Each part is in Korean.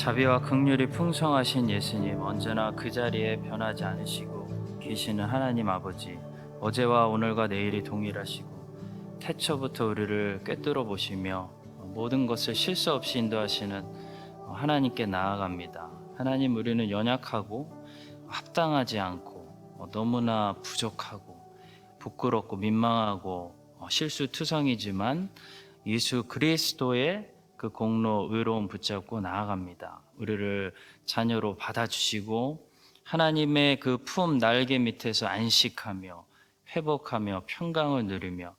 자비와 긍휼이 풍성하신 예수님, 언제나 그 자리에 변하지 않으시고 계시는 하나님 아버지, 어제와 오늘과 내일이 동일하시고 태초부터 우리를 꿰뚫어 보시며 모든 것을 실수 없이 인도하시는 하나님께 나아갑니다. 하나님, 우리는 연약하고 합당하지 않고 너무나 부족하고 부끄럽고 민망하고 실수투성이지만 예수 그리스도의 그 공로 의로움 붙잡고 나아갑니다. 우리를 자녀로 받아주시고 하나님의 그 품 날개 밑에서 안식하며 회복하며 평강을 누리며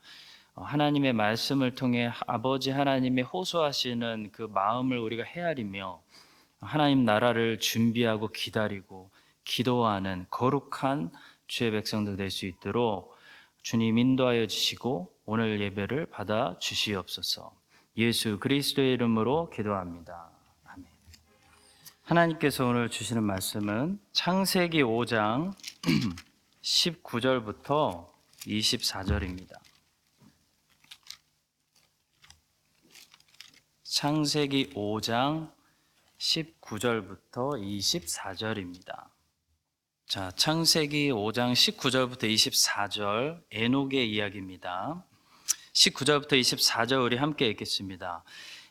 하나님의 말씀을 통해 아버지 하나님의 호소하시는 그 마음을 우리가 헤아리며 하나님 나라를 준비하고 기다리고 기도하는 거룩한 주의 백성들 될 수 있도록 주님 인도하여 주시고 오늘 예배를 받아 주시옵소서. 예수 그리스도의 이름으로 기도합니다. 아멘. 하나님께서 오늘 주시는 말씀은 창세기 5장 19절부터 24절입니다. 창세기 5장 19절부터 24절입니다. 자, 창세기 5장 19절부터 24절 에녹의 이야기입니다. 19절부터 24절 우리 함께 읽겠습니다.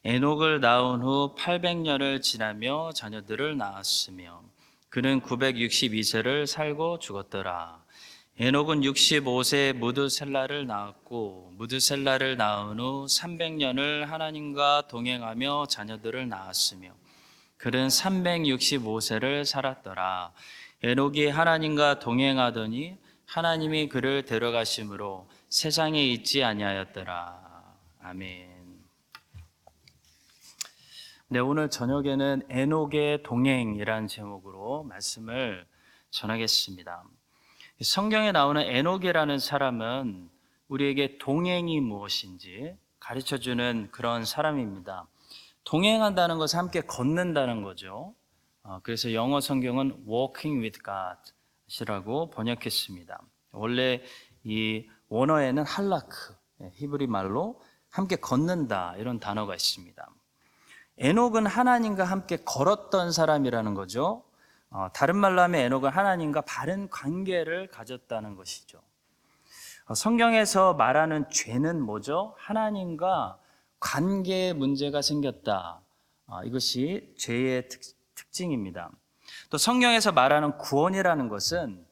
에녹을 낳은 후 800년을 지나며 자녀들을 낳았으며 그는 962세를 살고 죽었더라. 에녹은 65세에 무드셀라를 낳았고 무드셀라를 낳은 후 300년을 하나님과 동행하며 자녀들을 낳았으며 그는 365세를 살았더라. 에녹이 하나님과 동행하더니 하나님이 그를 데려가심으로 세상에 있지 아니하였더라. 아멘. 네, 오늘 저녁에는 에녹의 동행이라는 제목으로 말씀을 전하겠습니다. 성경에 나오는 에녹이라는 사람은 우리에게 동행이 무엇인지 가르쳐주는 그런 사람입니다. 동행한다는 것은 함께 걷는다는 거죠. 그래서 영어 성경은 walking with God이라고 번역했습니다. 원래 이 원어에는 할라크, 히브리 말로 함께 걷는다 이런 단어가 있습니다. 에녹은 하나님과 함께 걸었던 사람이라는 거죠. 다른 말로 하면 에녹은 하나님과 바른 관계를 가졌다는 것이죠. 성경에서 말하는 죄는 뭐죠? 하나님과 관계에 문제가 생겼다. 이것이 죄의 특징입니다. 또 성경에서 말하는 구원이라는 것은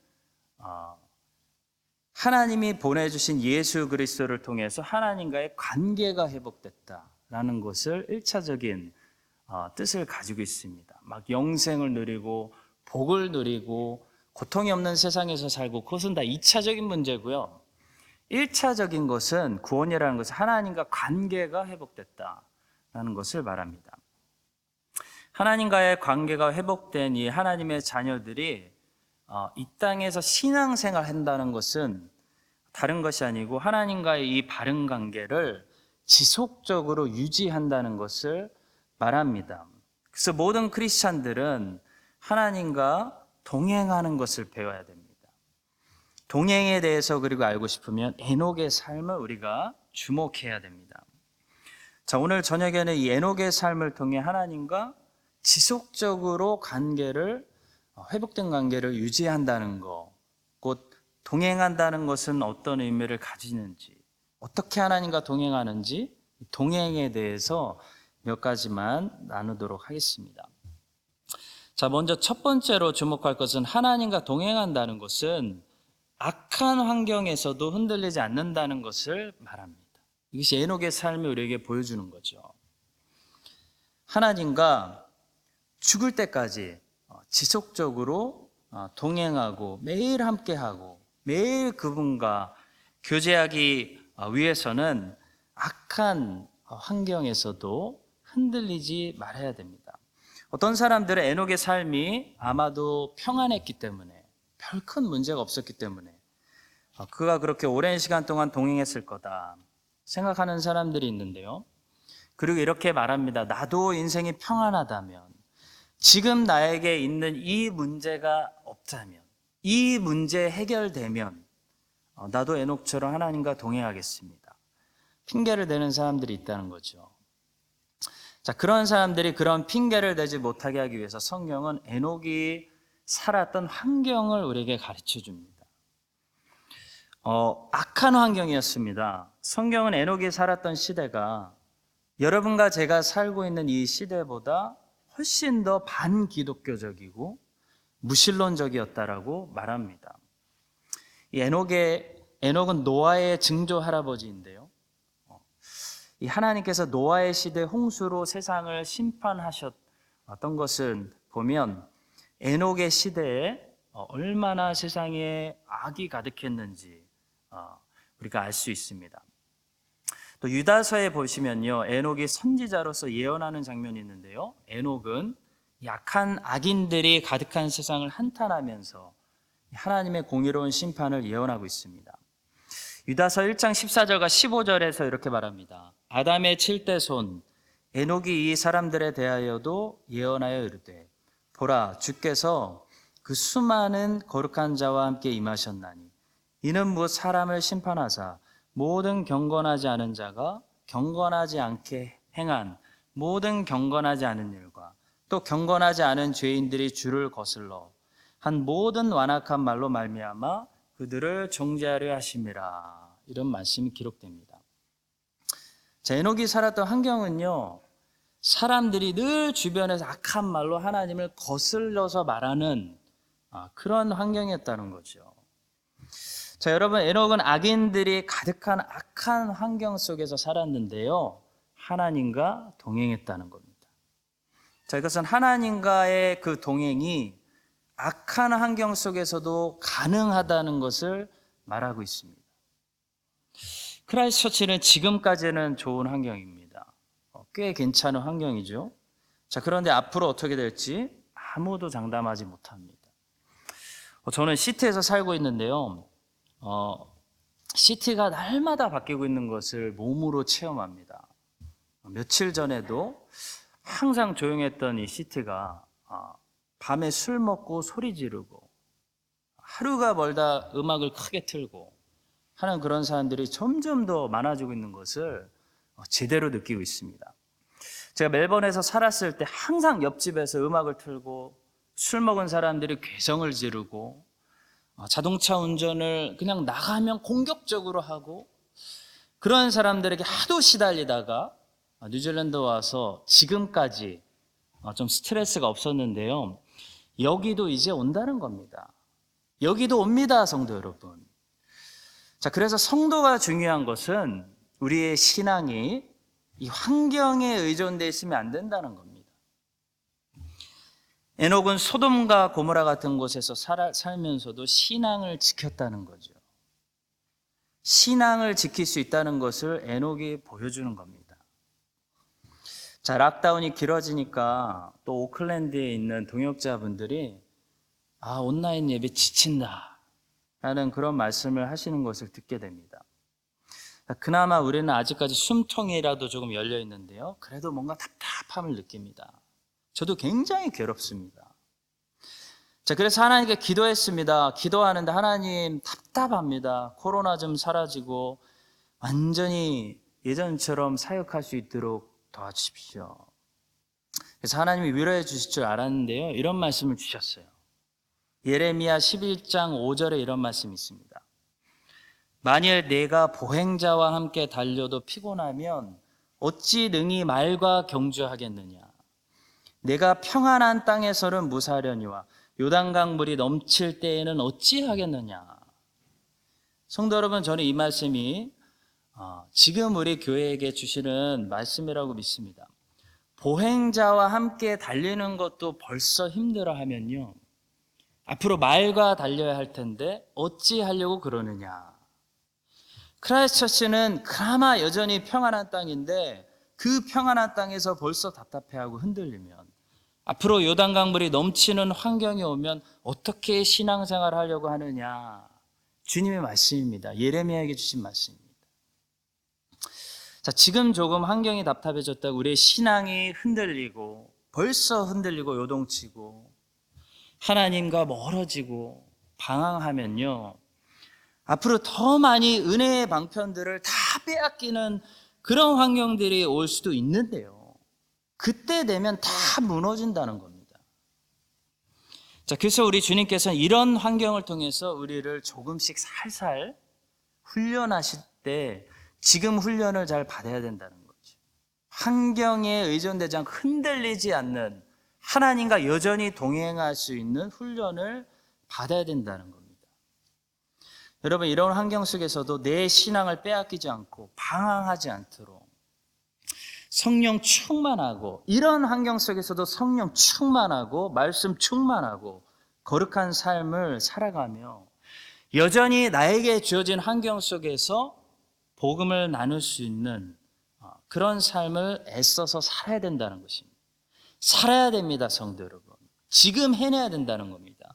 하나님이 보내주신 예수 그리스도를 통해서 하나님과의 관계가 회복됐다라는 것을 1차적인 뜻을 가지고 있습니다. 막 영생을 누리고 복을 누리고 고통이 없는 세상에서 살고 그것은 다 2차적인 문제고요. 1차적인 것은 구원이라는 것은 하나님과 관계가 회복됐다라는 것을 말합니다. 하나님과의 관계가 회복된 이 하나님의 자녀들이 이 땅에서 신앙생활 한다는 것은 다른 것이 아니고 하나님과의 이 바른 관계를 지속적으로 유지한다는 것을 말합니다. 그래서 모든 크리스찬들은 하나님과 동행하는 것을 배워야 됩니다. 동행에 대해서 그리고 알고 싶으면 에녹의 삶을 우리가 주목해야 됩니다. 자, 오늘 저녁에는 이 에녹의 삶을 통해 하나님과 지속적으로 회복된 관계를 유지한다는 것, 곧 동행한다는 것은 어떤 의미를 가지는지, 어떻게 하나님과 동행하는지 동행에 대해서 몇 가지만 나누도록 하겠습니다. 자, 먼저 첫 번째로 주목할 것은 하나님과 동행한다는 것은 악한 환경에서도 흔들리지 않는다는 것을 말합니다. 이것이 에녹의 삶이 우리에게 보여주는 거죠. 하나님과 죽을 때까지 지속적으로 동행하고 매일 함께하고 매일 그분과 교제하기 위해서는 악한 환경에서도 흔들리지 말아야 됩니다. 어떤 사람들은 에녹의 삶이 아마도 평안했기 때문에 별 큰 문제가 없었기 때문에 그가 그렇게 오랜 시간 동안 동행했을 거다 생각하는 사람들이 있는데요. 그리고 이렇게 말합니다. 나도 인생이 평안하다면, 지금 나에게 있는 이 문제가 없다면, 이 문제 해결되면 나도 에녹처럼 하나님과 동행하겠습니다. 핑계를 대는 사람들이 있다는 거죠. 자, 그런 사람들이 그런 핑계를 대지 못하게 하기 위해서 성경은 에녹이 살았던 환경을 우리에게 가르쳐 줍니다. 악한 환경이었습니다. 성경은 에녹이 살았던 시대가 여러분과 제가 살고 있는 이 시대보다 훨씬 더 반기독교적이고 무신론적이었다라고 말합니다. 이 에녹은 노아의 증조 할아버지인데요. 이 하나님께서 노아의 시대 홍수로 세상을 심판하셨던 것을 보면 에녹의 시대에 얼마나 세상에 악이 가득했는지 우리가 알 수 있습니다. 또 유다서에 보시면요, 에녹이 선지자로서 예언하는 장면이 있는데요, 에녹은 약한 악인들이 가득한 세상을 한탄하면서 하나님의 공의로운 심판을 예언하고 있습니다. 유다서 1장 14절과 15절에서 이렇게 말합니다. 아담의 7대 손 에녹이 이 사람들에 대하여도 예언하여 이르되 보라, 주께서 그 수많은 거룩한 자와 함께 임하셨나니 이는 무엇 사람을 심판하사 모든 경건하지 않은 자가 경건하지 않게 행한 모든 경건하지 않은 일과 또 경건하지 않은 죄인들이 주를 거슬러 한 모든 완악한 말로 말미암아 그들을 정죄하려 하심이라. 이런 말씀이 기록됩니다. 자, 에녹이 살았던 환경은요, 사람들이 늘 주변에서 악한 말로 하나님을 거슬러서 말하는 그런 환경이었다는 거죠. 자, 여러분, 에녹은 악인들이 가득한 악한 환경 속에서 살았는데요, 하나님과 동행했다는 겁니다. 자, 이것은 하나님과의 그 동행이 악한 환경 속에서도 가능하다는 것을 말하고 있습니다. 크라이스트 처치는 지금까지는 좋은 환경입니다. 꽤 괜찮은 환경이죠. 자, 그런데 앞으로 어떻게 될지 아무도 장담하지 못합니다. 저는 시티에서 살고 있는데요, 시티가 날마다 바뀌고 있는 것을 몸으로 체험합니다. 며칠 전에도 항상 조용했던 이 시티가 밤에 술 먹고 소리 지르고 하루가 멀다 음악을 크게 틀고 하는 그런 사람들이 점점 더 많아지고 있는 것을 제대로 느끼고 있습니다. 제가 멜번에서 살았을 때 항상 옆집에서 음악을 틀고 술 먹은 사람들이 괴성을 지르고 자동차 운전을 그냥 나가면 공격적으로 하고 그런 사람들에게 하도 시달리다가 뉴질랜드 와서 지금까지 좀 스트레스가 없었는데요, 여기도 이제 온다는 겁니다. 여기도 옵니다, 성도 여러분. 자, 그래서 성도가 중요한 것은 우리의 신앙이 이 환경에 의존되어 있으면 안 된다는 겁니다. 에녹은 소돔과 고모라 같은 곳에서 살면서도 신앙을 지켰다는 거죠. 신앙을 지킬 수 있다는 것을 에녹이 보여주는 겁니다. 자, 락다운이 길어지니까 또 오클랜드에 있는 동역자분들이 온라인 예배 지친다 라는 그런 말씀을 하시는 것을 듣게 됩니다. 그나마 우리는 아직까지 숨통이라도 조금 열려 있는데요, 그래도 뭔가 답답함을 느낍니다. 저도 굉장히 괴롭습니다. 자, 그래서 하나님께 기도했습니다. 기도하는데 하나님 답답합니다. 코로나 좀 사라지고 완전히 예전처럼 사역할 수 있도록 도와주십시오. 그래서 하나님이 위로해 주실 줄 알았는데요, 이런 말씀을 주셨어요. 예레미야 11장 5절에 이런 말씀이 있습니다. 만일 내가 보행자와 함께 달려도 피곤하면 어찌 능히 말과 경주하겠느냐. 내가 평안한 땅에서는 무사하려니와 요단강 물이 넘칠 때에는 어찌하겠느냐. 성도 여러분, 저는 이 말씀이 지금 우리 교회에게 주시는 말씀이라고 믿습니다. 보행자와 함께 달리는 것도 벌써 힘들어하면요, 앞으로 말과 달려야 할 텐데 어찌 하려고 그러느냐. 크라이스트 처치는 그나마 여전히 평안한 땅인데 그 평안한 땅에서 벌써 답답해하고 흔들리면 앞으로 요단강물이 넘치는 환경이 오면 어떻게 신앙생활을 하려고 하느냐. 주님의 말씀입니다. 예레미야에게 주신 말씀입니다. 자, 지금 조금 환경이 답답해졌다고 우리의 신앙이 흔들리고 벌써 흔들리고 요동치고 하나님과 멀어지고 방황하면요, 앞으로 더 많이 은혜의 방편들을 다 빼앗기는 그런 환경들이 올 수도 있는데요, 그때 되면 다 무너진다는 겁니다. 자, 그래서 우리 주님께서는 이런 환경을 통해서 우리를 조금씩 살살 훈련하실 때 지금 훈련을 잘 받아야 된다는 거죠. 환경에 의존되지 않고 흔들리지 않는 하나님과 여전히 동행할 수 있는 훈련을 받아야 된다는 겁니다. 여러분, 이런 환경 속에서도 내 신앙을 빼앗기지 않고 방황하지 않도록 성령 충만하고, 이런 환경 속에서도 성령 충만하고 말씀 충만하고 거룩한 삶을 살아가며 여전히 나에게 주어진 환경 속에서 복음을 나눌 수 있는 그런 삶을 애써서 살아야 된다는 것입니다. 살아야 됩니다, 성도 여러분. 지금 해내야 된다는 겁니다.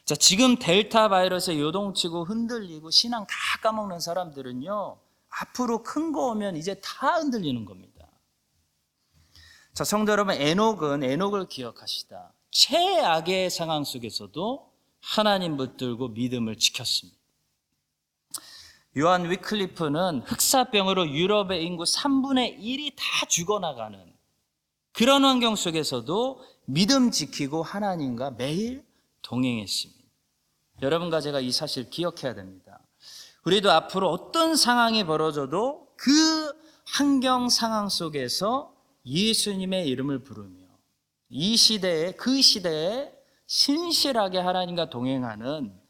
자, 지금 델타 바이러스에 요동치고 흔들리고 신앙 다 까먹는 사람들은요, 앞으로 큰 거 오면 이제 다 흔들리는 겁니다. 자, 성도 여러분, 에녹을 기억하시다. 최악의 상황 속에서도 하나님 붙들고 믿음을 지켰습니다. 요한 위클리프는 흑사병으로 유럽의 인구 3분의 1이 다 죽어나가는 그런 환경 속에서도 믿음 지키고 하나님과 매일 동행했습니다. 여러분과 제가 이 사실 기억해야 됩니다. 우리도 앞으로 어떤 상황이 벌어져도 그 환경 상황 속에서 예수님의 이름을 부르며 이 시대에, 그 시대에 신실하게 하나님과 동행하는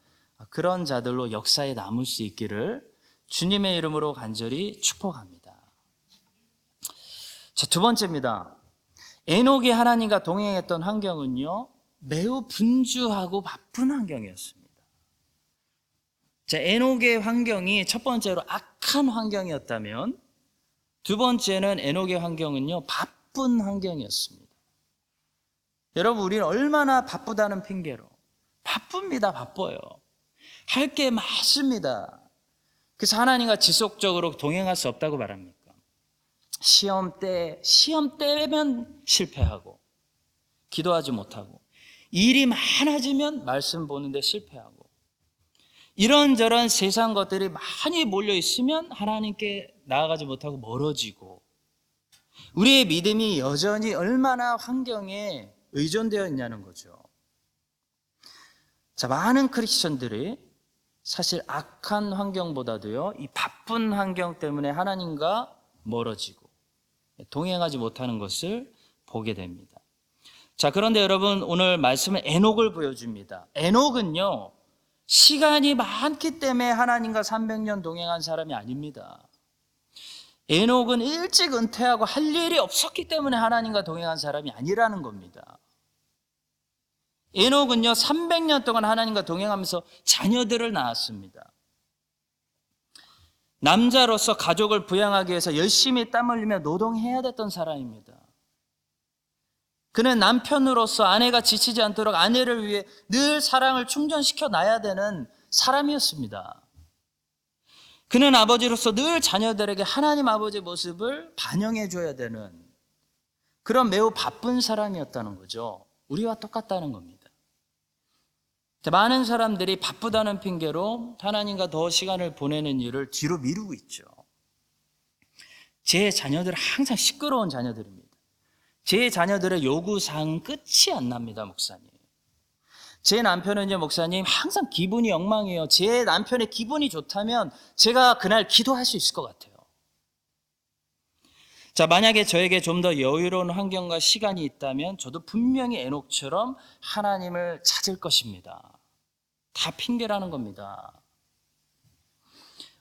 그런 자들로 역사에 남을 수 있기를 주님의 이름으로 간절히 축복합니다. 자, 두 번째입니다. 에녹이 하나님과 동행했던 환경은요, 매우 분주하고 바쁜 환경이었습니다. 자, 에녹의 환경이 첫 번째로 악한 환경이었다면 두 번째는 에녹의 환경은요, 바쁜 환경이었습니다. 여러분, 우리는 얼마나 바쁘다는 핑계로 바쁩니다. 바빠요. 할 게 많습니다. 그래서 하나님과 지속적으로 동행할 수 없다고 말합니까? 시험 때면 실패하고 기도하지 못하고 일이 많아지면 말씀 보는데 실패하고 이런저런 세상 것들이 많이 몰려 있으면 하나님께 나아가지 못하고 멀어지고 우리의 믿음이 여전히 얼마나 환경에 의존되어 있냐는 거죠. 자, 많은 크리스천들이 사실 악한 환경보다도요, 이 바쁜 환경 때문에 하나님과 멀어지고 동행하지 못하는 것을 보게 됩니다. 자, 그런데 여러분, 오늘 말씀은 에녹을 보여줍니다. 에녹은요, 시간이 많기 때문에 하나님과 300년 동행한 사람이 아닙니다. 에녹은 일찍 은퇴하고 할 일이 없었기 때문에 하나님과 동행한 사람이 아니라는 겁니다. 에녹은요, 300년 동안 하나님과 동행하면서 자녀들을 낳았습니다. 남자로서 가족을 부양하기 위해서 열심히 땀 흘리며 노동해야 됐던 사람입니다. 그는 남편으로서 아내가 지치지 않도록 아내를 위해 늘 사랑을 충전시켜 놔야 되는 사람이었습니다. 그는 아버지로서 늘 자녀들에게 하나님 아버지의 모습을 반영해 줘야 되는 그런 매우 바쁜 사람이었다는 거죠. 우리와 똑같다는 겁니다. 많은 사람들이 바쁘다는 핑계로 하나님과 더 시간을 보내는 일을 뒤로 미루고 있죠. 제 자녀들은 항상 시끄러운 자녀들입니다. 제 자녀들의 요구사항은 끝이 안 납니다, 목사님. 제 남편은요, 목사님, 항상 기분이 엉망이에요. 제 남편의 기분이 좋다면 제가 그날 기도할 수 있을 것 같아요. 자, 만약에 저에게 좀 더 여유로운 환경과 시간이 있다면 저도 분명히 에녹처럼 하나님을 찾을 것입니다. 다 핑계라는 겁니다.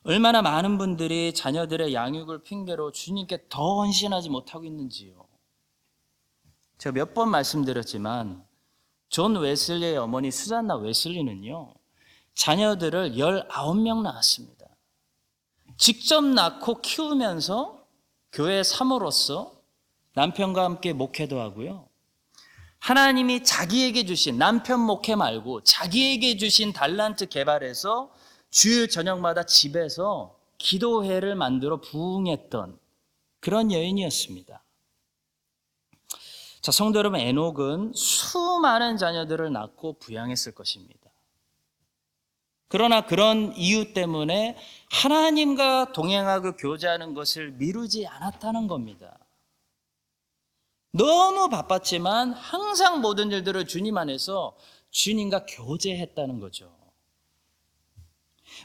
얼마나 많은 분들이 자녀들의 양육을 핑계로 주님께 더 헌신하지 못하고 있는지요. 제가 몇 번 말씀드렸지만 존 웨슬리의 어머니 수잔나 웨슬리는요, 자녀들을 19명 낳았습니다. 직접 낳고 키우면서 교회 사모로서 남편과 함께 목회도 하고요. 하나님이 자기에게 주신 남편 목회 말고 자기에게 주신 달란트 개발해서 주일 저녁마다 집에서 기도회를 만들어 부흥했던 그런 여인이었습니다. 자, 성도 여러분, 에녹은 수많은 자녀들을 낳고 부양했을 것입니다. 그러나 그런 이유 때문에 하나님과 동행하고 교제하는 것을 미루지 않았다는 겁니다. 너무 바빴지만 항상 모든 일들을 주님 안에서 주님과 교제했다는 거죠.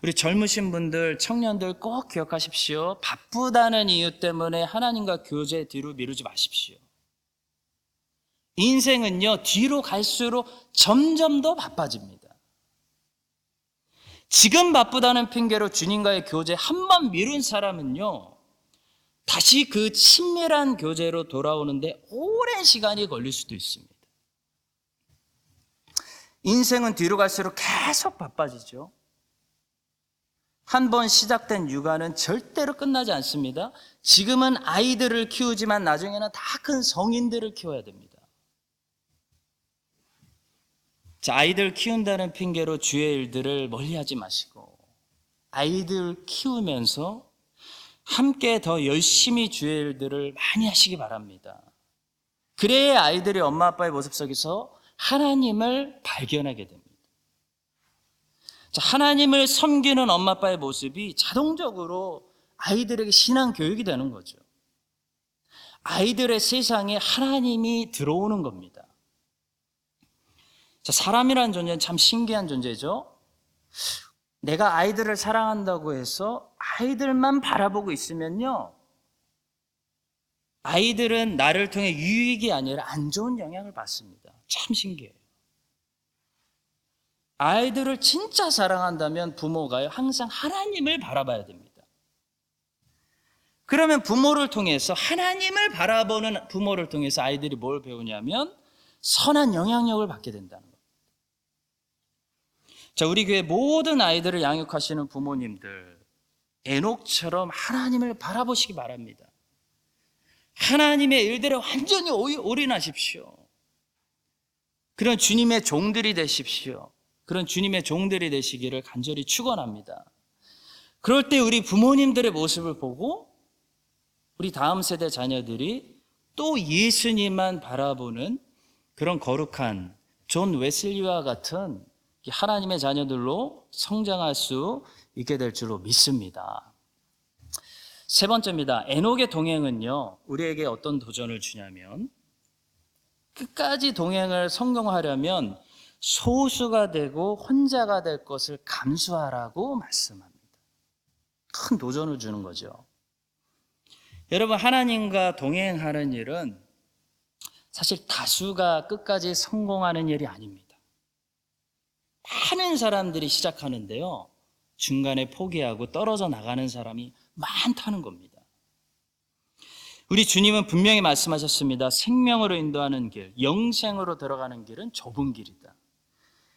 우리 젊으신 분들, 청년들 꼭 기억하십시오. 바쁘다는 이유 때문에 하나님과 교제 뒤로 미루지 마십시오. 인생은요, 뒤로 갈수록 점점 더 바빠집니다. 지금 바쁘다는 핑계로 주님과의 교제 한 번 미룬 사람은요, 다시 그 친밀한 교제로 돌아오는데 오랜 시간이 걸릴 수도 있습니다. 인생은 뒤로 갈수록 계속 바빠지죠. 한 번 시작된 육아는 절대로 끝나지 않습니다. 지금은 아이들을 키우지만 나중에는 다 큰 성인들을 키워야 됩니다. 자, 아이들 키운다는 핑계로 주의 일들을 멀리하지 마시고 아이들 키우면서 함께 더 열심히 주의 일들을 많이 하시기 바랍니다. 그래야 아이들이 엄마 아빠의 모습 속에서 하나님을 발견하게 됩니다. 자, 하나님을 섬기는 엄마 아빠의 모습이 자동적으로 아이들에게 신앙 교육이 되는 거죠. 아이들의 세상에 하나님이 들어오는 겁니다. 자, 사람이라는 존재는 참 신기한 존재죠. 내가 아이들을 사랑한다고 해서 아이들만 바라보고 있으면요, 아이들은 나를 통해 유익이 아니라 안 좋은 영향을 받습니다. 참 신기해요. 아이들을 진짜 사랑한다면 부모가요, 항상 하나님을 바라봐야 됩니다. 그러면 부모를 통해서, 하나님을 바라보는 부모를 통해서 아이들이 뭘 배우냐면 선한 영향력을 받게 된다는 겁니다. 자, 우리 교회 모든 아이들을 양육하시는 부모님들, 에녹처럼 하나님을 바라보시기 바랍니다. 하나님의 일들에 완전히 올인하십시오. 그런 주님의 종들이 되십시오. 그런 주님의 종들이 되시기를 간절히 축원합니다. 그럴 때 우리 부모님들의 모습을 보고 우리 다음 세대 자녀들이 또 예수님만 바라보는 그런 거룩한 존 웨슬리와 같은 하나님의 자녀들로 성장할 수 있게 될 줄로 믿습니다. 세 번째입니다. 에녹의 동행은요, 우리에게 어떤 도전을 주냐면, 끝까지 동행을 성공하려면 소수가 되고 혼자가 될 것을 감수하라고 말씀합니다. 큰 도전을 주는 거죠. 여러분, 하나님과 동행하는 일은 사실 다수가 끝까지 성공하는 일이 아닙니다. 많은 사람들이 시작하는데요, 중간에 포기하고 떨어져 나가는 사람이 많다는 겁니다. 우리 주님은 분명히 말씀하셨습니다. 생명으로 인도하는 길, 영생으로 들어가는 길은 좁은 길이다.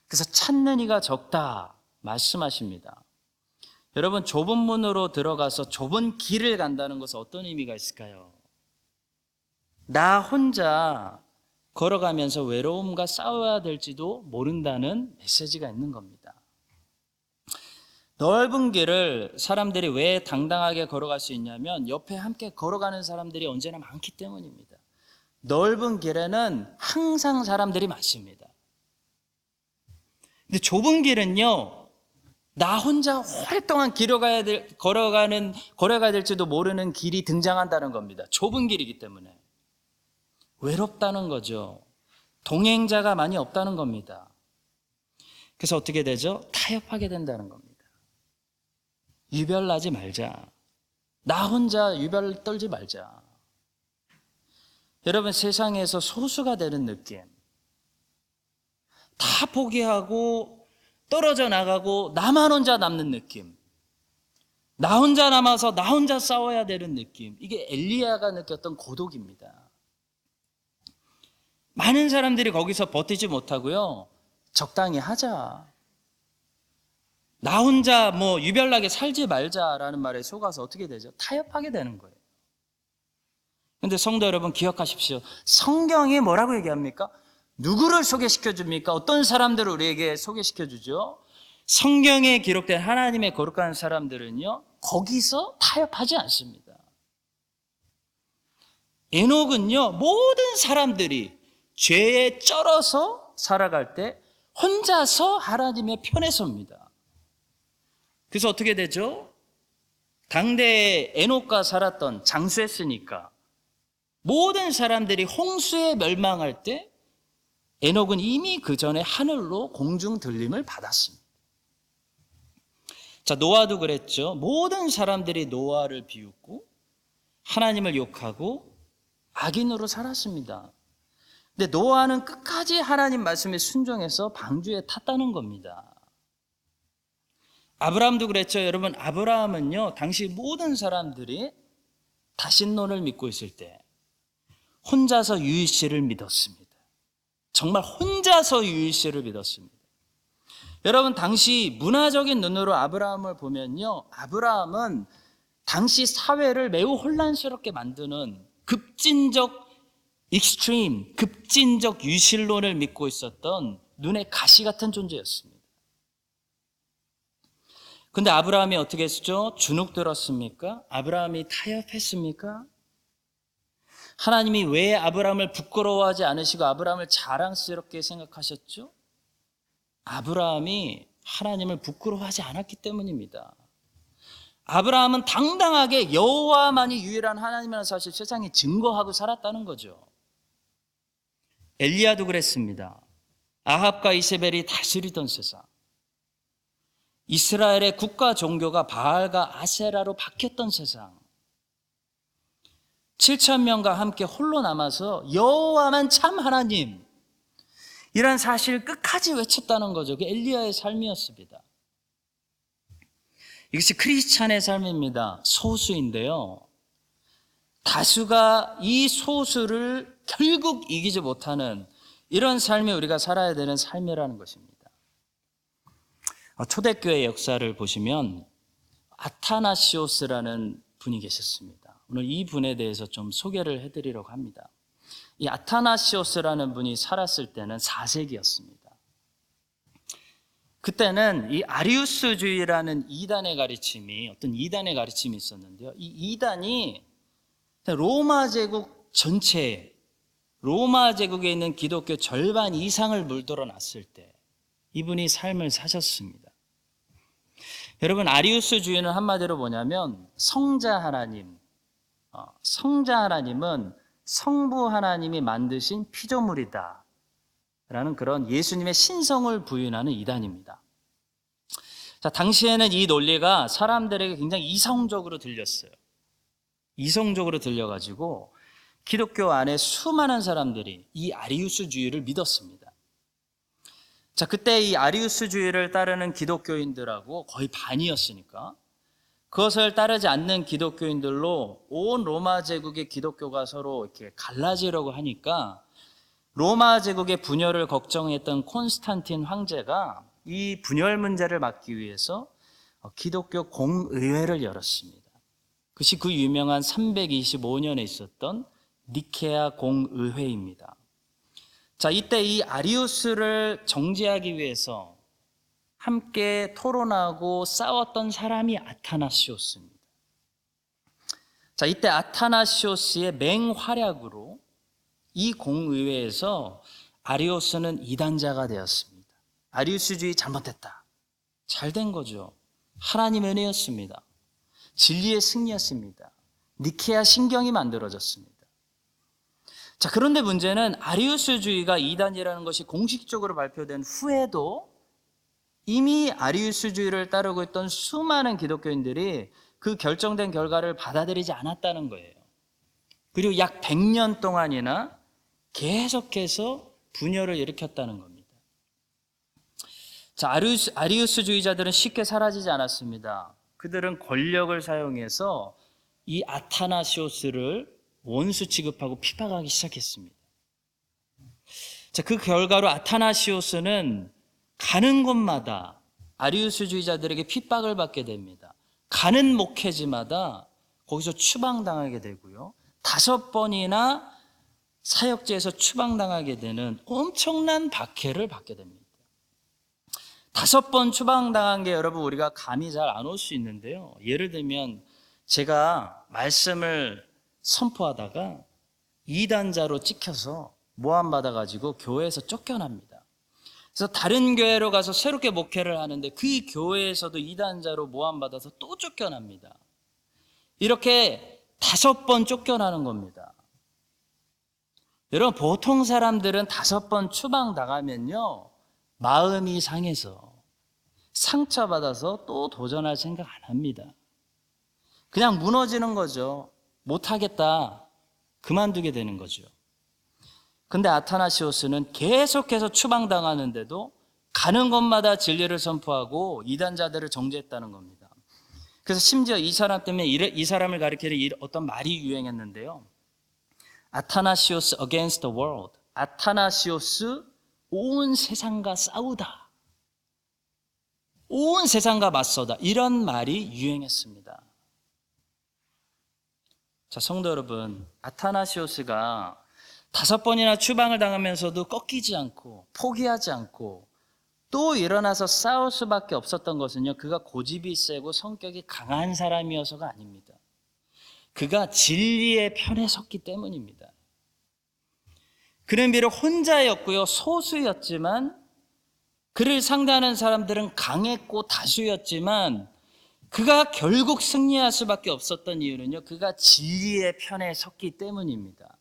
그래서 찾는 이가 적다 말씀하십니다. 여러분, 좁은 문으로 들어가서 좁은 길을 간다는 것은 어떤 의미가 있을까요? 나 혼자 걸어가면서 외로움과 싸워야 될지도 모른다는 메시지가 있는 겁니다. 넓은 길을 사람들이 왜 당당하게 걸어갈 수 있냐면 옆에 함께 걸어가는 사람들이 언제나 많기 때문입니다. 넓은 길에는 항상 사람들이 많습니다. 근데 좁은 길은요, 나 혼자 오랫동안 걸어가야 될지도 모르는 길이 등장한다는 겁니다. 좁은 길이기 때문에. 외롭다는 거죠. 동행자가 많이 없다는 겁니다. 그래서 어떻게 되죠? 타협하게 된다는 겁니다. 유별나지 말자. 나 혼자 유별 떨지 말자. 여러분, 세상에서 소수가 되는 느낌, 다 포기하고 떨어져 나가고 나만 혼자 남는 느낌, 나 혼자 남아서 나 혼자 싸워야 되는 느낌, 이게 엘리야가 느꼈던 고독입니다. 많은 사람들이 거기서 버티지 못하고요, 적당히 하자, 나 혼자 유별나게 살지 말자라는 말에 속아서 어떻게 되죠? 타협하게 되는 거예요. 그런데 성도 여러분, 기억하십시오. 성경이 뭐라고 얘기합니까? 누구를 소개시켜 줍니까? 어떤 사람들을 우리에게 소개시켜 주죠? 성경에 기록된 하나님의 거룩한 사람들은요, 거기서 타협하지 않습니다. 에녹은요, 모든 사람들이 죄에 쩔어서 살아갈 때 혼자서 하나님의 편에 섭니다. 그래서 어떻게 되죠? 당대에 에녹과 살았던, 장수했으니까 모든 사람들이 홍수에 멸망할 때 에녹은 이미 그 전에 하늘로 공중 들림을 받았습니다. 자, 노아도 그랬죠. 모든 사람들이 노아를 비웃고 하나님을 욕하고 악인으로 살았습니다. 근데 노아는 끝까지 하나님 말씀에 순종해서 방주에 탔다는 겁니다. 아브라함도 그랬죠. 여러분, 아브라함은요, 당시 모든 사람들이 다신론을 믿고 있을 때 혼자서 유일신을 믿었습니다. 정말 혼자서 유일신을 믿었습니다. 여러분, 당시 문화적인 눈으로 아브라함을 보면요, 아브라함은 당시 사회를 매우 혼란스럽게 만드는 급진적 유실론을 믿고 있었던 눈에 가시 같은 존재였습니다. 근데 아브라함이 어떻게 했죠? 주눅 들었습니까? 아브라함이 타협했습니까? 하나님이 왜 아브라함을 부끄러워하지 않으시고 아브라함을 자랑스럽게 생각하셨죠? 아브라함이 하나님을 부끄러워하지 않았기 때문입니다. 아브라함은 당당하게 여호와만이 유일한 하나님이라는 사실 세상에 증거하고 살았다는 거죠. 엘리야도 그랬습니다. 아합과 이세벨이 다스리던 세상, 이스라엘의 국가 종교가 바알과 아세라로 바뀌었던 세상, 7,000명과 함께 홀로 남아서 여호와만 참 하나님, 이런 사실을 끝까지 외쳤다는 거죠. 그 엘리야의 삶이었습니다. 이것이 크리스찬의 삶입니다. 소수인데요, 다수가 이 소수를 결국 이기지 못하는 이런 삶이 우리가 살아야 되는 삶이라는 것입니다. 초대교회 역사를 보시면 아타나시오스라는 분이 계셨습니다. 오늘 이 분에 대해서 좀 소개를 해드리려고 합니다. 이 아타나시오스라는 분이 살았을 때는 4세기였습니다. 그때는 이 아리우스주의라는 이단의 가르침이 있었는데요. 이 이단이 로마 제국 전체에, 로마 제국에 있는 기독교 절반 이상을 물들어 놨을 때 이분이 삶을 사셨습니다. 여러분, 아리우스주의는 한마디로 뭐냐면 성자 하나님은 성부 하나님이 만드신 피조물이다 라는 그런 예수님의 신성을 부인하는 이단입니다. 자, 당시에는 이 논리가 사람들에게 굉장히 이성적으로 들렸어요. 이성적으로 들려가지고 기독교 안에 수많은 사람들이 이 아리우스주의를 믿었습니다. 자, 그때 이 아리우스주의를 따르는 기독교인들하고 거의 반이었으니까 그것을 따르지 않는 기독교인들로 온 로마 제국의 기독교가 서로 이렇게 갈라지려고 하니까 로마 제국의 분열을 걱정했던 콘스탄틴 황제가 이 분열 문제를 막기 위해서 기독교 공의회를 열었습니다. 그것이 그 유명한 325년에 있었던 니케아 공의회입니다. 자, 이때 이 아리우스를 정죄하기 위해서 함께 토론하고 싸웠던 사람이 아타나시오스입니다. 자, 이때 아타나시오스의 맹활약으로 이 공의회에서 아리우스는 이단자가 되었습니다. 아리우스주의 잘못됐다. 잘된 거죠. 하나님의 은혜였습니다. 진리의 승리였습니다. 니케아 신경이 만들어졌습니다. 자, 그런데 문제는 아리우스주의가 이단이라는 것이 공식적으로 발표된 후에도 이미 아리우스주의를 따르고 있던 수많은 기독교인들이 그 결정된 결과를 받아들이지 않았다는 거예요. 그리고 약 100년 동안이나 계속해서 분열을 일으켰다는 겁니다. 자, 아리우스주의자들은 쉽게 사라지지 않았습니다. 그들은 권력을 사용해서 이 아타나시오스를 원수 취급하고 핍박하기 시작했습니다. 자, 그 결과로 아타나시오스는 가는 곳마다 아리우스주의자들에게 핍박을 받게 됩니다. 가는 목회지마다 거기서 추방당하게 되고요. 5번이나 사역지에서 추방당하게 되는 엄청난 박해를 받게 됩니다. 5번 추방당한 게 여러분 우리가 감이 잘 안 올 수 있는데요. 예를 들면 제가 말씀을 선포하다가 이단자로 찍혀서 모함받아가지고 교회에서 쫓겨납니다. 그래서 다른 교회로 가서 새롭게 목회를 하는데 그 교회에서도 이단자로 모함받아서 또 쫓겨납니다. 이렇게 5번 쫓겨나는 겁니다. 여러분, 보통 사람들은 5번 추방당하면요, 마음이 상해서 상처받아서 또 도전할 생각 안 합니다. 그냥 무너지는 거죠. 못하겠다, 그만두게 되는 거죠. 근데 아타나시오스는 계속해서 추방당하는데도 가는 곳마다 진리를 선포하고 이단자들을 정죄했다는 겁니다. 그래서 심지어 이 사람 때문에 이 사람을 가리키는 어떤 말이 유행했는데요. 아타나시오스 against the world. 아타나시오스 온 세상과 싸우다. 온 세상과 맞서다. 이런 말이 유행했습니다. 자, 성도 여러분, 아타나시오스가 5번이나 추방을 당하면서도 꺾이지 않고 포기하지 않고 또 일어나서 싸울 수밖에 없었던 것은요, 그가 고집이 세고 성격이 강한 사람이어서가 아닙니다. 그가 진리의 편에 섰기 때문입니다. 그는 비록 혼자였고요, 소수였지만 그를 상대하는 사람들은 강했고 다수였지만 그가 결국 승리할 수밖에 없었던 이유는요, 그가 진리의 편에 섰기 때문입니다.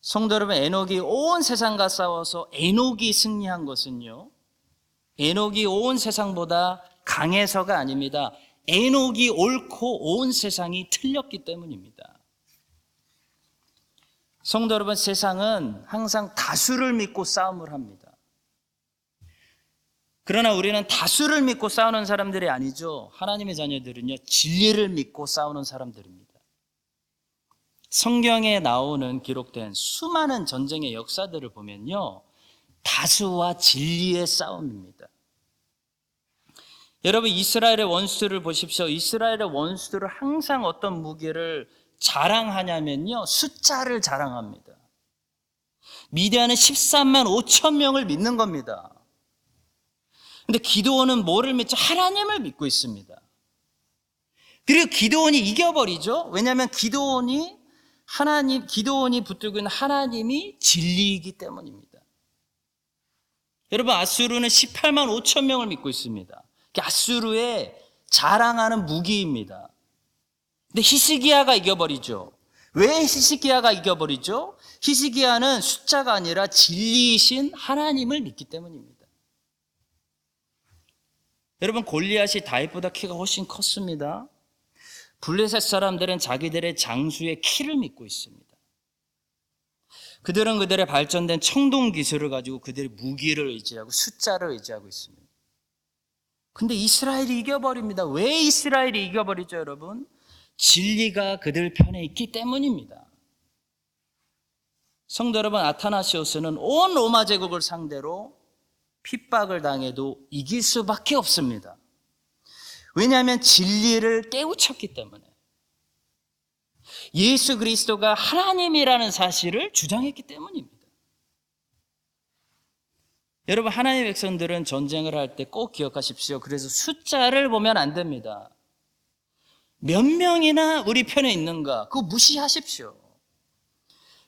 성도 여러분, 에녹이 온 세상과 싸워서 에녹이 승리한 것은요, 에녹이 온 세상보다 강해서가 아닙니다. 에녹이 옳고 온 세상이 틀렸기 때문입니다. 성도 여러분, 세상은 항상 다수를 믿고 싸움을 합니다. 그러나 우리는 다수를 믿고 싸우는 사람들이 아니죠. 하나님의 자녀들은요, 진리를 믿고 싸우는 사람들입니다. 성경에 나오는 기록된 수많은 전쟁의 역사들을 보면요, 다수와 진리의 싸움입니다. 여러분, 이스라엘의 원수들을 보십시오. 이스라엘의 원수들은 항상 어떤 무기를 자랑하냐면요, 숫자를 자랑합니다. 미디안은 13만 5천 명을 믿는 겁니다. 근데 기드온은 뭐를 믿죠? 하나님을 믿고 있습니다. 그리고 기드온이 이겨버리죠. 왜냐하면 기드온이 붙들고 있는 하나님이 진리이기 때문입니다. 여러분, 아수르는 18만 5천 명을 믿고 있습니다. 아수르의 자랑하는 무기입니다. 근데 히스기야가 이겨버리죠. 왜 히스기야가 이겨버리죠? 히스기야는 숫자가 아니라 진리이신 하나님을 믿기 때문입니다. 여러분, 골리앗이 다윗보다 키가 훨씬 컸습니다. 블레셋 사람들은 자기들의 장수의 키를 믿고 있습니다. 그들은 그들의 발전된 청동 기술을 가지고 그들의 무기를 의지하고 숫자를 의지하고 있습니다. 근데 이스라엘이 이겨버립니다. 왜 이스라엘이 이겨버리죠, 여러분? 진리가 그들 편에 있기 때문입니다. 성도 여러분, 아타나시오스는 온 로마 제국을 상대로 핍박을 당해도 이길 수밖에 없습니다. 왜냐하면 진리를 깨우쳤기 때문에. 예수 그리스도가 하나님이라는 사실을 주장했기 때문입니다. 여러분, 하나님의 백성들은 전쟁을 할 때 꼭 기억하십시오. 그래서 숫자를 보면 안 됩니다. 몇 명이나 우리 편에 있는가, 그거 무시하십시오.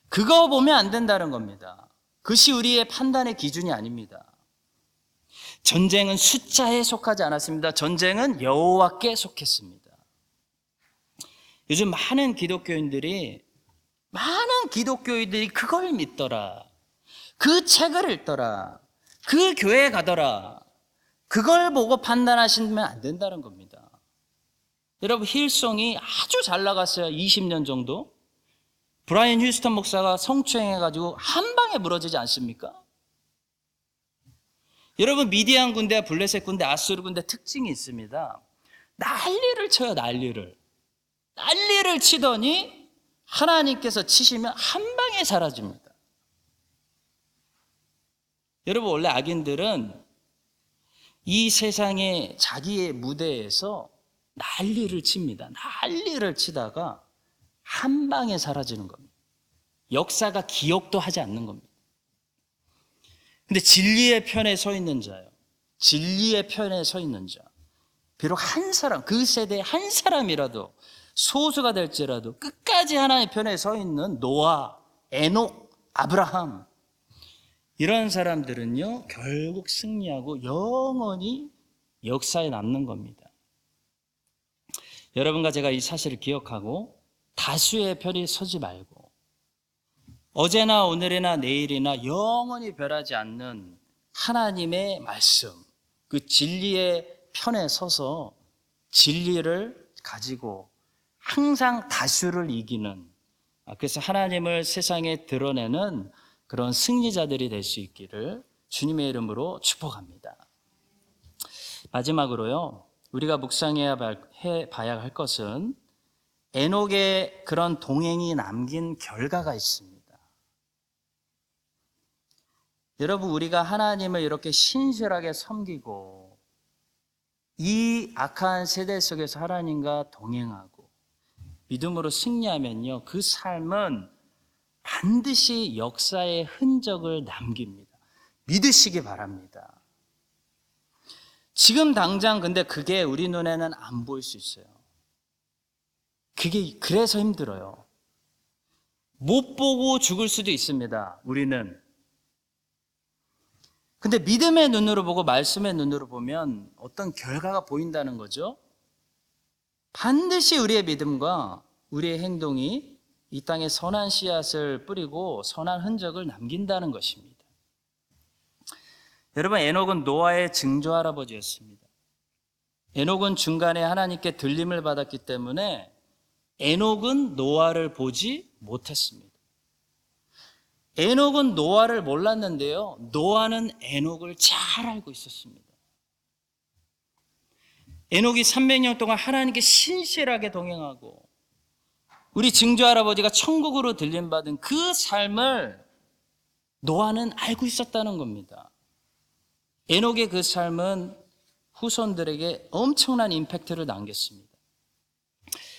그거 보면 안 된다는 겁니다. 그것이 우리의 판단의 기준이 아닙니다. 전쟁은 숫자에 속하지 않았습니다. 전쟁은 여호와께 속했습니다. 요즘 많은 기독교인들이 그걸 믿더라, 그 책을 읽더라, 그 교회에 가더라, 그걸 보고 판단하시면 안 된다는 겁니다. 여러분, 힐송이 아주 잘 나갔어요. 20년 정도. 브라이언 휴스턴 목사가 성추행해가지고 한 방에 무너지지 않습니까? 여러분, 미디안 군대와 블레셋 군대, 아수르 군대 특징이 있습니다. 난리를 쳐요, 난리를 치더니 하나님께서 치시면 한 방에 사라집니다. 여러분, 원래 악인들은 이 세상의 자기의 무대에서 난리를 칩니다. 난리를 치다가 한 방에 사라지는 겁니다. 역사가 기억도 하지 않는 겁니다. 근데 진리의 편에 서 있는 자요, 진리의 편에 서 있는 자, 비록 한 사람, 그 세대에 한 사람이라도 소수가 될지라도 끝까지 하나님의 편에 서 있는 노아, 에녹, 아브라함, 이런 사람들은요, 결국 승리하고 영원히 역사에 남는 겁니다. 여러분과 제가 이 사실을 기억하고 다수의 편에 서지 말고 어제나 오늘이나 내일이나 영원히 변하지 않는 하나님의 말씀, 그 진리의 편에 서서 진리를 가지고 항상 다수를 이기는, 그래서 하나님을 세상에 드러내는 그런 승리자들이 될 수 있기를 주님의 이름으로 축복합니다. 마지막으로요, 우리가 묵상해야 봐야 할 것은 에녹의 그런 동행이 남긴 결과가 있습니다. 여러분, 우리가 하나님을 이렇게 신실하게 섬기고 이 악한 세대 속에서 하나님과 동행하고 믿음으로 승리하면요, 그 삶은 반드시 역사의 흔적을 남깁니다. 믿으시기 바랍니다. 지금 당장 근데 그게 우리 눈에는 안 보일 수 있어요. 그게 그래서 힘들어요. 못 보고 죽을 수도 있습니다, 우리는. 근데 믿음의 눈으로 보고 말씀의 눈으로 보면 어떤 결과가 보인다는 거죠. 반드시 우리의 믿음과 우리의 행동이 이 땅에 선한 씨앗을 뿌리고 선한 흔적을 남긴다는 것입니다. 여러분, 에녹은 노아의 증조 할아버지였습니다. 에녹은 중간에 하나님께 들림을 받았기 때문에 에녹은 노아를 보지 못했습니다. 에녹은 노아를 몰랐는데요, 노아는 에녹을 잘 알고 있었습니다. 에녹이 300년 동안 하나님께 신실하게 동행하고 우리 증조 할아버지가 천국으로 들림받은 그 삶을 노아는 알고 있었다는 겁니다. 에녹의 그 삶은 후손들에게 엄청난 임팩트를 남겼습니다.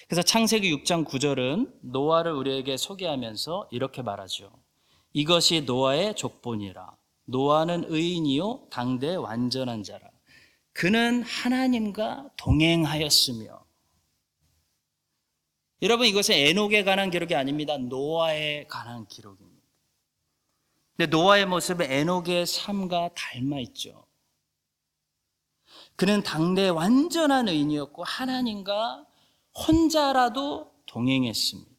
그래서 창세기 6장 9절은 노아를 우리에게 소개하면서 이렇게 말하죠. 이것이 노아의 족본이라. 노아는 의인이요 당대 완전한 자라. 그는 하나님과 동행하였으며. 여러분, 이것은 에녹에 관한 기록이 아닙니다. 노아에 관한 기록입니다. 근데 노아의 모습은 에녹의 삶과 닮아 있죠. 그는 당대 완전한 의인이었고 하나님과 혼자라도 동행했습니다.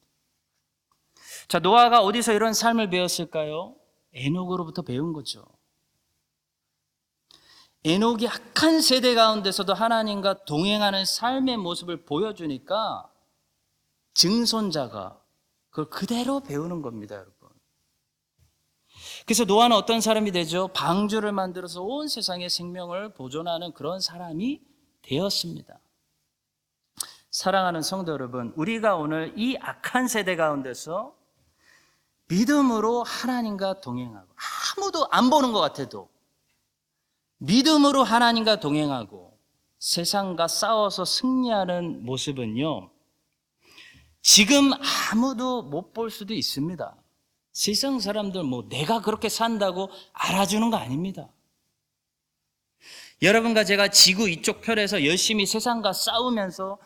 자, 노아가 어디서 이런 삶을 배웠을까요? 에녹으로부터 배운 거죠. 에녹이 악한 세대 가운데서도 하나님과 동행하는 삶의 모습을 보여주니까 증손자가 그걸 그대로 배우는 겁니다, 여러분. 그래서 노아는 어떤 사람이 되죠? 방주를 만들어서 온 세상의 생명을 보존하는 그런 사람이 되었습니다. 사랑하는 성도 여러분, 우리가 오늘 이 악한 세대 가운데서 믿음으로 하나님과 동행하고, 아무도 안 보는 것 같아도 믿음으로 하나님과 동행하고 세상과 싸워서 승리하는 모습은요, 지금 아무도 못 볼 수도 있습니다. 세상 사람들 내가 그렇게 산다고 알아주는 거 아닙니다. 여러분과 제가 지구 이쪽 편에서 열심히 세상과 싸우면서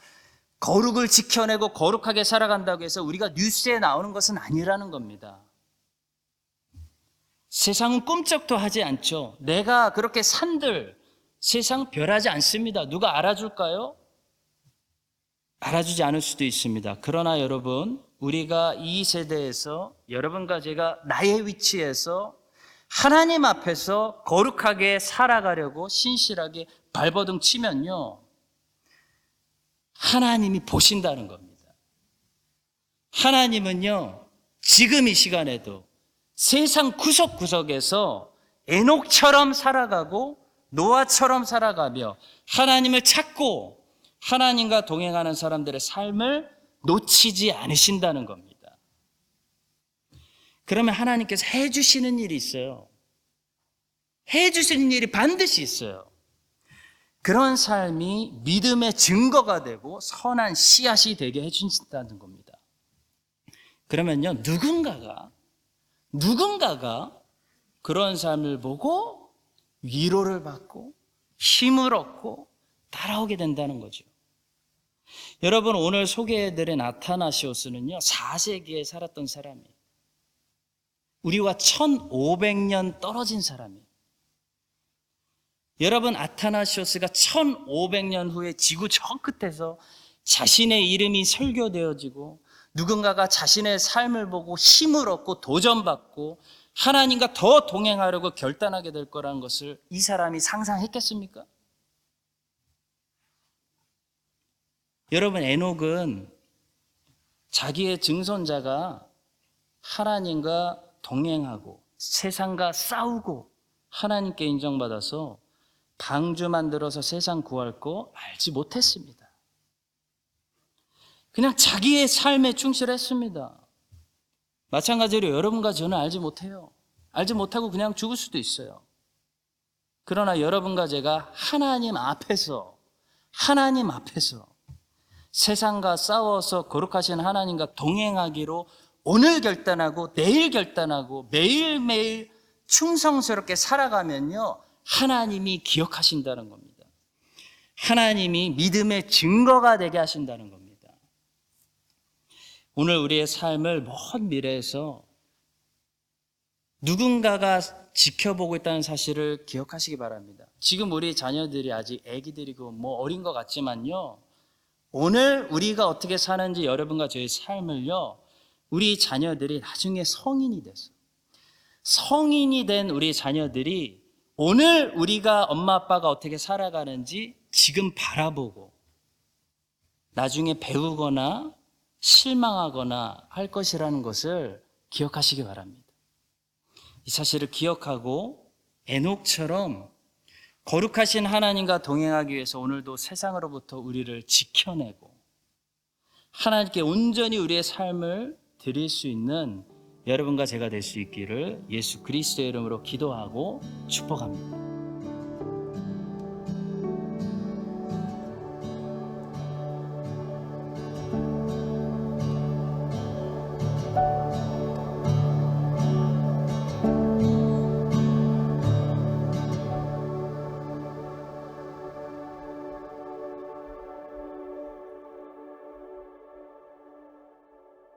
거룩을 지켜내고 거룩하게 살아간다고 해서 우리가 뉴스에 나오는 것은 아니라는 겁니다. 세상은 꿈쩍도 하지 않죠. 내가 그렇게 산들 세상 별하지 않습니다. 누가 알아줄까요? 알아주지 않을 수도 있습니다. 그러나 여러분, 우리가 이 세대에서 여러분과 제가 나의 위치에서 하나님 앞에서 거룩하게 살아가려고 신실하게 발버둥 치면요, 하나님이 보신다는 겁니다. 하나님은요, 지금 이 시간에도 세상 구석구석에서 에녹처럼 살아가고 노아처럼 살아가며 하나님을 찾고 하나님과 동행하는 사람들의 삶을 놓치지 않으신다는 겁니다. 그러면 하나님께서 해주시는 일이 있어요. 해주시는 일이 반드시 있어요. 그런 삶이 믿음의 증거가 되고 선한 씨앗이 되게 해주신다는 겁니다. 그러면요, 누군가가 그런 삶을 보고 위로를 받고 힘을 얻고 따라오게 된다는 거죠. 여러분, 오늘 소개해드린 아타나시오스는요, 4세기에 살았던 사람이에요. 우리와 1500년 떨어진 사람이에요. 여러분, 아타나시오스가 1500년 후에 지구 저 끝에서 자신의 이름이 설교되어지고 누군가가 자신의 삶을 보고 힘을 얻고 도전받고 하나님과 더 동행하려고 결단하게 될 거라는 것을 이 사람이 상상했겠습니까? 여러분, 에녹은 자기의 증손자가 하나님과 동행하고 세상과 싸우고 하나님께 인정받아서 방주 만들어서 세상 구할 거 알지 못했습니다. 그냥 자기의 삶에 충실했습니다. 마찬가지로 여러분과 저는 알지 못해요. 알지 못하고 그냥 죽을 수도 있어요. 그러나 여러분과 제가 하나님 앞에서 세상과 싸워서 거룩하신 하나님과 동행하기로 오늘 결단하고 내일 결단하고 매일매일 충성스럽게 살아가면요, 하나님이 기억하신다는 겁니다. 하나님이 믿음의 증거가 되게 하신다는 겁니다. 오늘 우리의 삶을 먼 미래에서 누군가가 지켜보고 있다는 사실을 기억하시기 바랍니다. 지금 우리 자녀들이 아직 애기들이고 어린 것 같지만요, 오늘 우리가 어떻게 사는지 여러분과 저의 삶을요, 우리 자녀들이 나중에 성인이 돼서 성인이 된 우리 자녀들이 오늘 우리가 엄마 아빠가 어떻게 살아가는지 지금 바라보고 나중에 배우거나 실망하거나 할 것이라는 것을 기억하시기 바랍니다. 이 사실을 기억하고 에녹처럼 거룩하신 하나님과 동행하기 위해서 오늘도 세상으로부터 우리를 지켜내고 하나님께 온전히 우리의 삶을 드릴 수 있는 여러분과 제가 될 수 있기를 예수 그리스도의 이름으로 기도하고 축복합니다.